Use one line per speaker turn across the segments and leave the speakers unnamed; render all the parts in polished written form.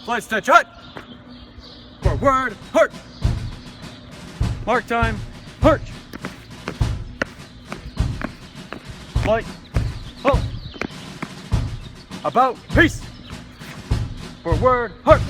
Flight stretch hut. Forward, hurt. Mark time, perch. Flight, halt. About, peace. Forward, hurt.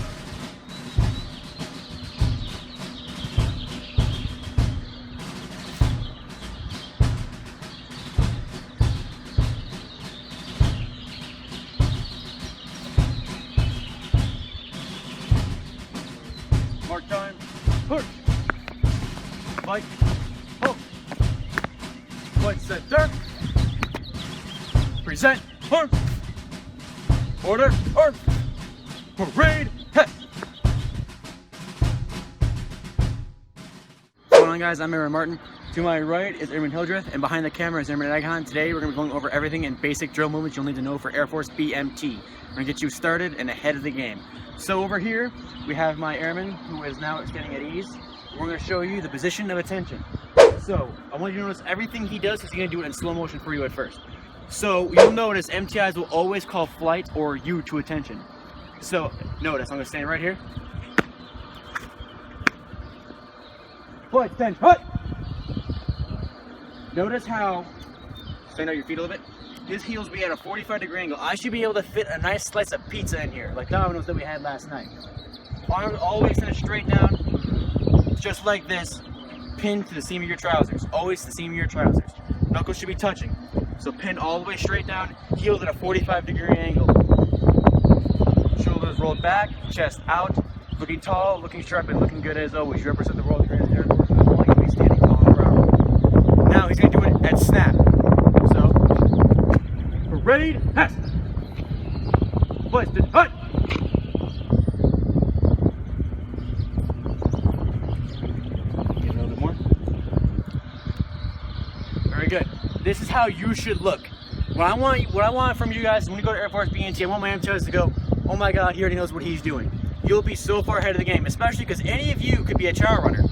Mark time, push. Flight, halt. Flight center. Present, arm. Order, arm. Parade, head. What's going on, guys? I'm Aaron Martin. To my right is Airman Hildreth, and behind the camera is Airman Aghon. Today we're going to be going over everything in basic drill movements you'll need to know for Air Force BMT. We're going to get you started and ahead of the game. So over here, we have my airman who is now standing at ease. We're going to show you the position of attention. So I want you to notice everything he does, he's going to do it in slow motion for you at first. So you'll notice MTIs will always call flight or you to attention. So notice, I'm going to stand right here. Flight, stand, hut! Notice how, stand out your feet a little bit. His heels will be at a 45-degree angle. I should be able to fit a nice slice of pizza in here, like Domino's that we had last night. Arms always set straight down, just like this, pinned to the seam of your trousers. Always the seam of your trousers. Knuckles should be touching. So pin all the way straight down, heels at a 45-degree angle. Shoulders rolled back, chest out, looking tall, looking sharp, and looking good as always. You represent the world here in Air Force. I want you to be standing tall and proud. Now he's going to do it at snap. So, parade, test. Flight, hut. Get a little bit more. Very good. This is how you should look. What I want from you guys is when you go to Air Force BMT, I want my MTOs to go, oh my God, he already knows what he's doing. You'll be so far ahead of the game, especially because any of you could be a chow runner.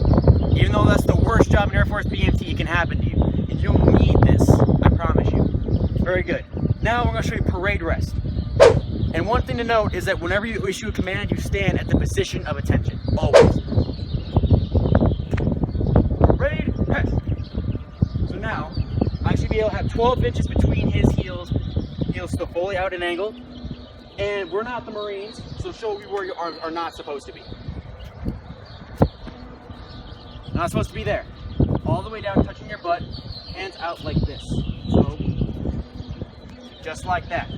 Even though that's the worst job in Air Force BMT, it can happen to you. And you'll need this, I promise you. Very good. Now we're going to show you parade rest. And one thing to note is that whenever you issue a command, you stand at the position of attention. Always. Parade rest. So now, I should be able to have 12 inches between his heels still fully out at an angle. And we're not the Marines, so show you where your arms are not supposed to be. Not supposed to be there. All the way down, touching your butt, hands out like this. So, just like that.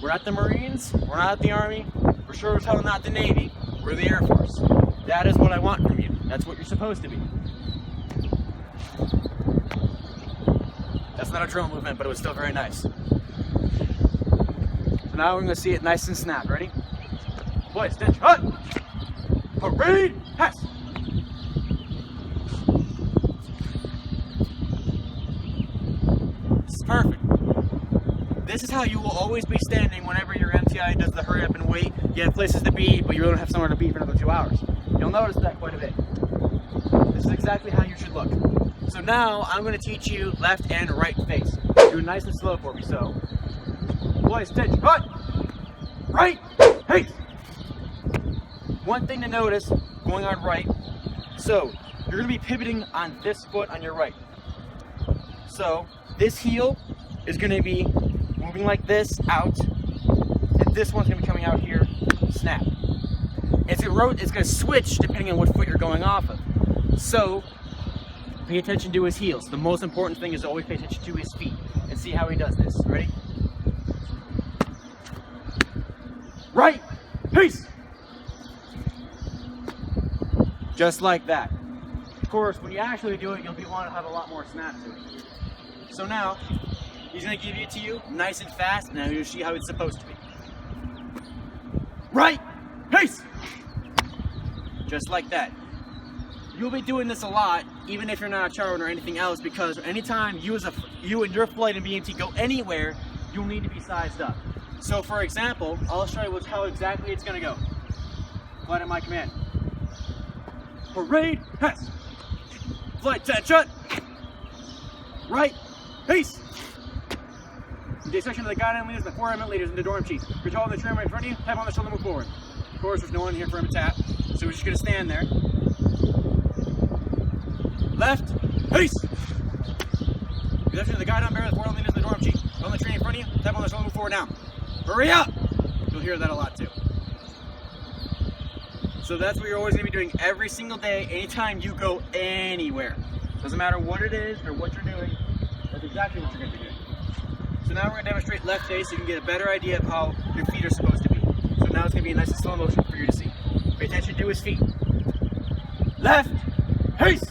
We're not the Marines, we're not the Army, we're sure as hell not the Navy, we're the Air Force. That is what I want from you. That's what you're supposed to be. That's not a drill movement, but it was still very nice. Now we're going to see it nice and snap. Ready? Flight, stitch, hut! Parade, pass! This is perfect. This is how you will always be standing whenever your MTI does the hurry up and wait. You have places to be, but you don't have somewhere to be for another 2 hours. You'll notice that quite a bit. This is exactly how you should look. So now I'm going to teach you left and right face. Do it nice and slow for me. So, flight, stitch, hut! Right, pace. One thing to notice going on right, so you're going to be pivoting on this foot on your right. So this heel is going to be moving like this out, and this one's going to be coming out here, snap. It's going to switch depending on what foot you're going off of. So pay attention to his heels. The most important thing is to always pay attention to his feet and see how he does this. Ready? Right, peace. Just like that. Of course, when you actually do it, you'll want to have a lot more snap to it. So now, he's going to give it to you nice and fast, and now you'll see how it's supposed to be. Right, peace. Just like that. You'll be doing this a lot, even if you're not a chow runner or anything else, because anytime you and your flight in BMT go anywhere, you'll need to be sized up. So for example, I'll show you how exactly it's going to go. Flight at my command. Parade, pass. Flight, shut. Right, peace. The section of the guidance leaders, the 4 element leaders, and the dorm chiefs. Control the trim right in front of you, tap on the shoulder, move forward. Of course, there's no one here for him to tap, so we're just gonna stand there. Left, peace! You left into the guide on bear, the forward lean into the dorm cheek. On the train in front of you, tap on the shoulder, move forward down. Hurry up! You'll hear that a lot too. So that's what you're always gonna be doing every single day, anytime you go anywhere. Doesn't matter what it is or what you're doing, that's exactly what you're gonna be doing. So now we're gonna demonstrate left face so you can get a better idea of how your feet are supposed to be. So now it's gonna be a nice and slow motion for you to see. Pay attention to his feet. Left, face!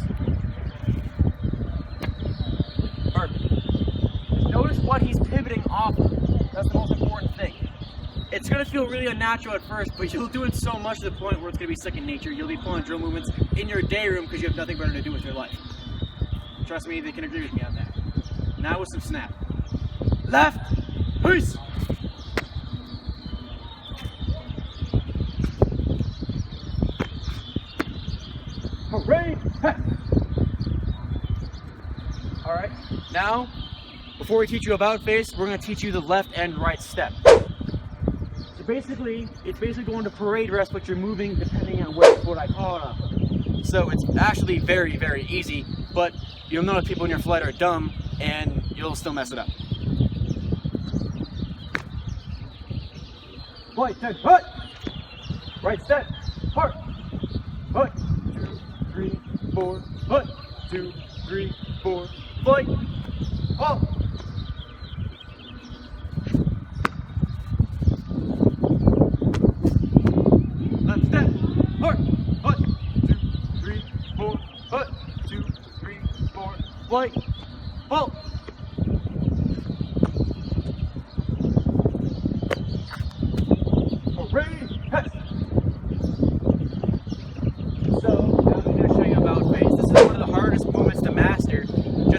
Perfect. Just notice what he's pivoting off of. That's the most important thing. It's gonna feel really unnatural at first, but you'll do it so much to the point where it's gonna be second nature. You'll be pulling drill movements in your day room because you have nothing better to do with your life. Trust me, they can agree with me on that. Now with some snap. Left, peace! Hooray! Alright, now, before we teach you about face, we're going to teach you the left and right step. So basically, it's basically going to parade rest, but you're moving depending on what I call it on. So it's actually very, very easy, but you'll notice people in your flight are dumb, and you'll still mess it up. Flight 10, hut! Right step, heart! Hut! 2, 3, 4, hut! 2, 3, 4, flight! Halt! Left step, heart! Hut! 2, 3, 4, hut! 2, 3, 4, flight! Halt!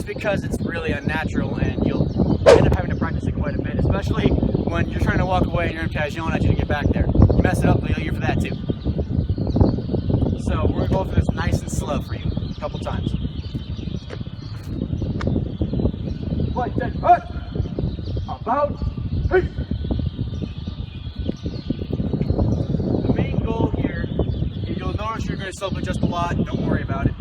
Because it's really unnatural and you'll end up having to practice it quite a bit, especially when you're trying to walk away and your MTI is yelling at you to get back there. You mess it up, they'll yell you for that too. So we're going to go through this nice and slow for you a couple times. Flight 10, hut! About, peace! The main goal here, if you'll notice you're going to self-adjust a lot, don't worry about it.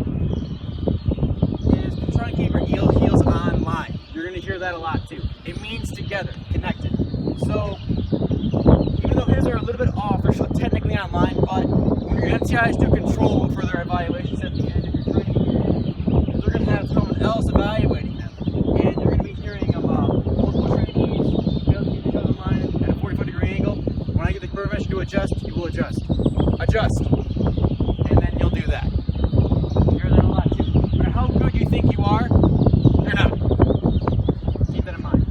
Try and keep your heels on line. You're going to hear that a lot too. It means together, connected. So, even though his are a little bit off, they're still technically on line, but when your MTIs do control for their evaluations at the end of your training, they're going to have someone else evaluating them. And you're going to be hearing about multiple trainees, be able to keep each other in line at a 45-degree angle. When I get the permission to adjust, you will adjust. Adjust. And then you'll do that. How good you think you are, you're not. Keep that in mind.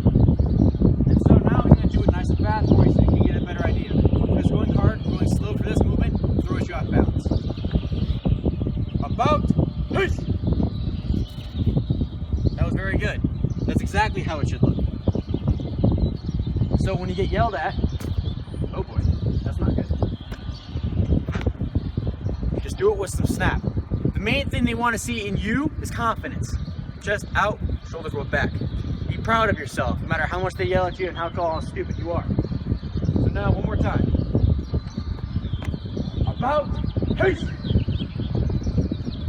And so now we're going to do it nice and fast for you so you can get a better idea. Because going hard, going slow for this movement throws you off balance. About, peace! That was very good. That's exactly how it should look. So when you get yelled at, oh boy, that's not good. You just do it with some snap. The main thing they want to see in you is confidence. Chest out, shoulders rolled back. Be proud of yourself, no matter how much they yell at you and how tall and stupid you are. So now, one more time. About, peace!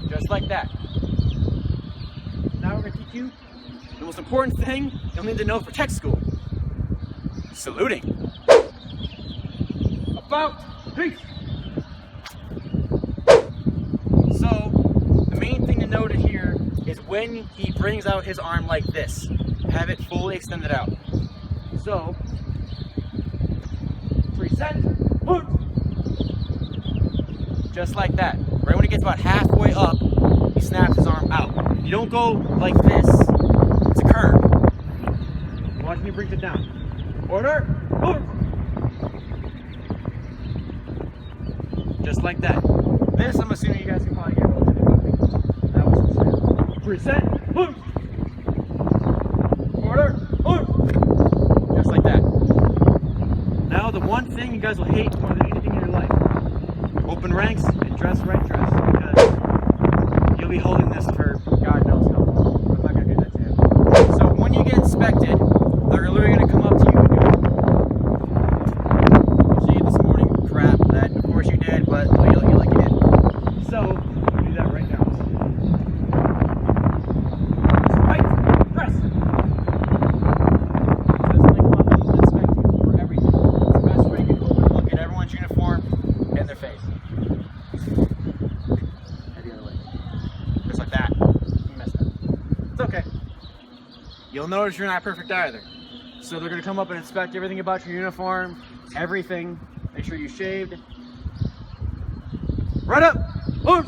Just like that. Now we're going to teach you the most important thing you'll need to know for tech school. Saluting. About, peace! Note here is when he brings out his arm like this, have it fully extended out. So, present, move. Just like that. Right when he gets about halfway up, he snaps his arm out. You don't go like this, it's a curve. Watch me bring it down. Order, move. Just like that. This, I'm assuming you guys can probably get a little bit. Present, move! Order, move! Just like that. Now the one thing you guys will hate more than anything in your life. Open ranks and dress right dress. Because you'll be holding this for God knows how long. I'm not going to do that to you. So when you get inspected, they're literally going to come up to you and do it. See this morning, crap, that. Of course someone's uniform and their face. Head the other way. Just like that. You messed up. It's okay. You'll notice you're not perfect either. So they're going to come up and inspect everything about your uniform, everything. Make sure you shaved. Right up! Move!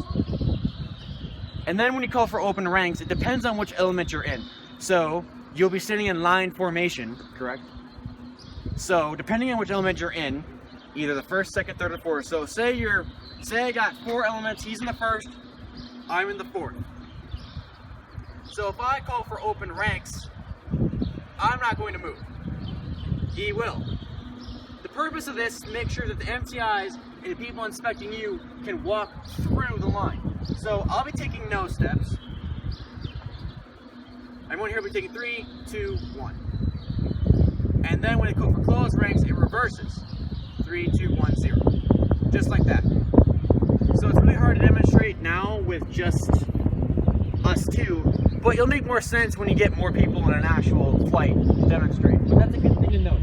And then when you call for open ranks, it depends on which element you're in. So you'll be sitting in line formation, correct? So depending on which element you're in, either the first, second, third, or fourth. So say I got 4 elements, he's in the first, I'm in the fourth. So if I call for open ranks, I'm not going to move. He will. The purpose of this is to make sure that the MTIs and the people inspecting you can walk through the line. So I'll be taking no steps. Everyone here will be taking 3, 2, 1. And then when it goes for closed ranks, it reverses. 3, 2, 1, 0. Just like that. So it's really hard to demonstrate now with just us two, but it'll make more sense when you get more people in an actual flight to demonstrate. But that's a good thing to note.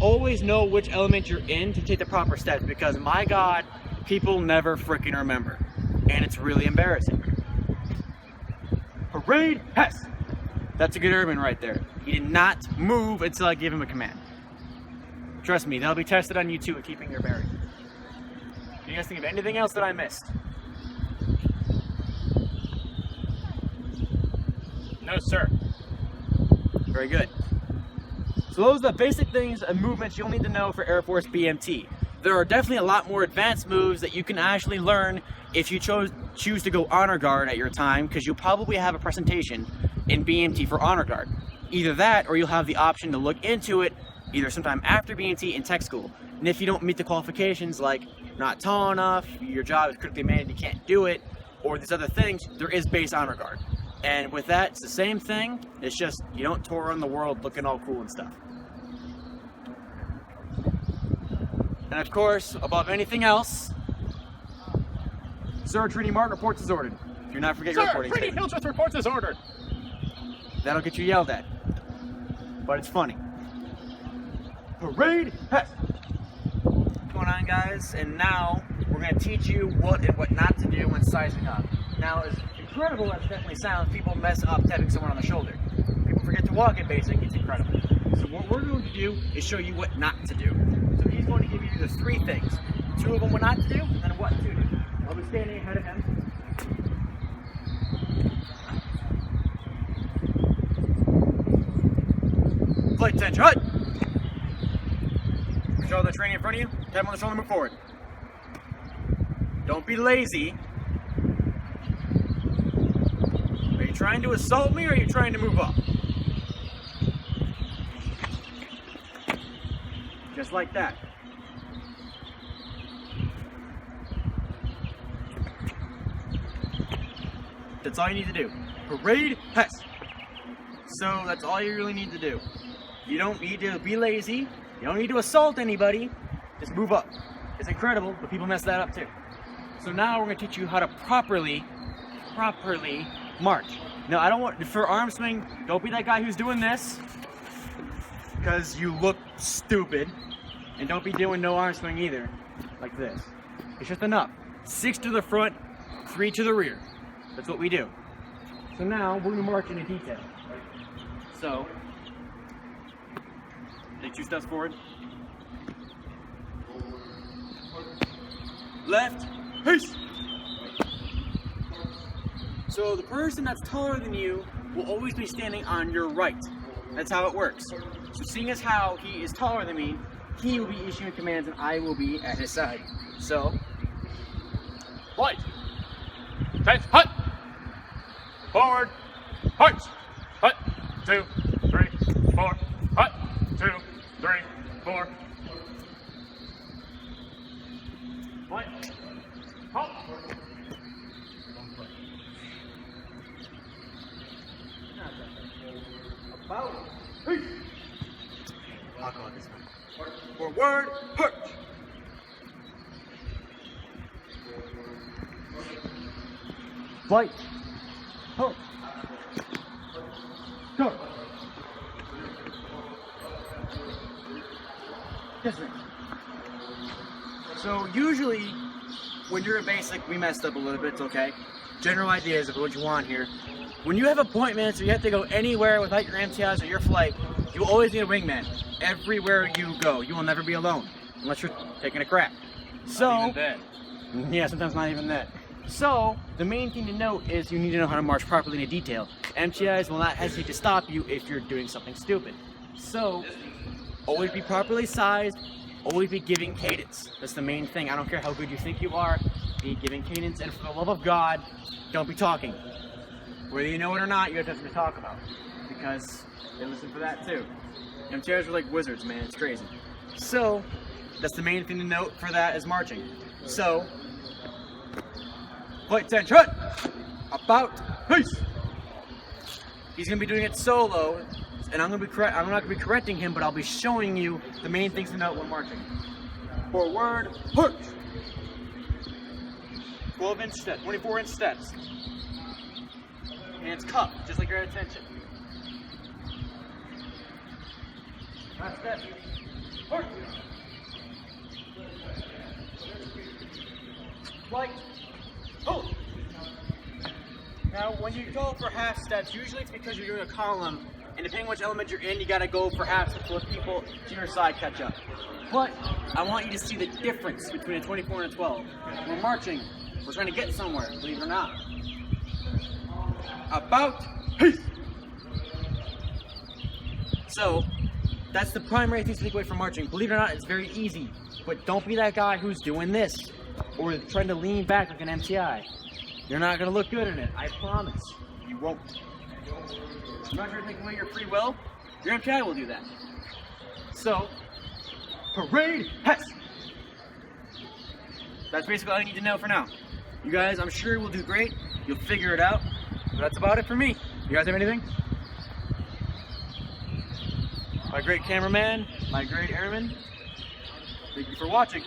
Always know which element you're in to take the proper steps, because my God, people never freaking remember. And it's really embarrassing. Parade Hess! That's a good airman right there. He did not move until I gave him a command. Trust me, they'll be tested on you too at keeping your bearing. Do you guys think of anything else that I missed?
No, sir.
Very good. So those are the basic things and movements you'll need to know for Air Force BMT. There are definitely a lot more advanced moves that you can actually learn if you choose to go honor guard at your time, because you'll probably have a presentation in BMT for honor guard. Either that, or you'll have the option to look into it either sometime after BMT in tech school. And if you don't meet the qualifications, like not tall enough, your job is critically mandated, you can't do it, or these other things, there is base honor guard. And with that, it's the same thing. It's just you don't tour around the world looking all cool and stuff. And of course, above anything else, Sir, Trinity Martin reports as ordered. Do not forget your reporting.
Sir, Trinity Hillchurch reports as ordered.
That'll get you yelled at. But it's funny. Parade Hess! What's going on, guys? And now we're going to teach you what and what not to do when sizing up. Now, as incredible as it definitely sounds, people mess up tapping someone on the shoulder. People forget to walk at basic. It's incredible. So what we're going to do is show you what not to do. So he's going to give you the 3 things. 2 of them what not to do, and then what to do. I'll be standing ahead of him. Flight attention, hut! Control the training in front of you. Tap him on the shoulder, move forward. Don't be lazy. Are you trying to assault me, or are you trying to move up? Just like that. That's all you need to do. Parade Hess. So that's all you really need to do. You don't need to be lazy. You don't need to assault anybody. Just move up. It's incredible, but people mess that up too. So now we're going to teach you how to properly march. Now, I don't want, for arm swing, don't be that guy who's doing this, because you look stupid. And don't be doing no arm swing either, like this. It's just enough. 6 to the front, 3 to the rear. That's what we do. So now we're going to march into detail. So, take 2 steps forward. Left, peace. So the person that's taller than you will always be standing on your right. That's how it works. So seeing as how he is taller than me, he will be issuing commands and I will be at his side. So,
Flight. Attention, hut. Forward. March. Hut. 2, 3, 4. Hut. 2, 3, 4. Flight. Halt.
about peace. I'll call it this one. Forward, perch. Flight. Halt. Go. Yes, sir. So usually, when you're a basic, we messed up a little bit, it's okay. General ideas of what you want here. When you have appointments or you have to go anywhere without your MTIs or your flight, you always need a wingman. Everywhere you go, you will never be alone, unless you're taking a crap. So,
Not even then.
yeah, sometimes not even that. So, the main thing to note is you need to know how to march properly in a detail. MTIs will not hesitate to stop you if you're doing something stupid. So, always be properly sized, always be giving cadence. That's the main thing. I don't care how good you think you are, be giving cadence, and for the love of God, don't be talking. Whether you know it or not, you have something to talk about, because they listen for that too. MTIs are like wizards, man, it's crazy. So, that's the main thing to note for that is marching. So, flight attention, about, peace. He's gonna be doing it solo, and I'm not gonna be correcting him, but I'll be showing you the main things to note when marching. Forward, push. 12-inch steps, 24-inch steps. Hands cupped, just like you're at attention. Last step. Push. Flight. Oh. Now, when you go for half steps, usually it's because you're doing a column, and depending which element you're in, you gotta go for half steps so people to your side catch up. But I want you to see the difference between a 24 and a 12. We're marching. We're trying to get somewhere, believe it or not. About, peace. So, that's the primary thing to take away from marching. Believe it or not, it's very easy. But don't be that guy who's doing this, or trying to lean back like an MTI. You're not going to look good in it, I promise. You won't. I'm not trying to take away your free will. Your MTI will do that. So, parade, hess. That's basically all I need to know for now. You guys, I'm sure will do great. You'll figure it out. But that's about it for me. You guys have anything? My great cameraman, my great airman, thank you for watching.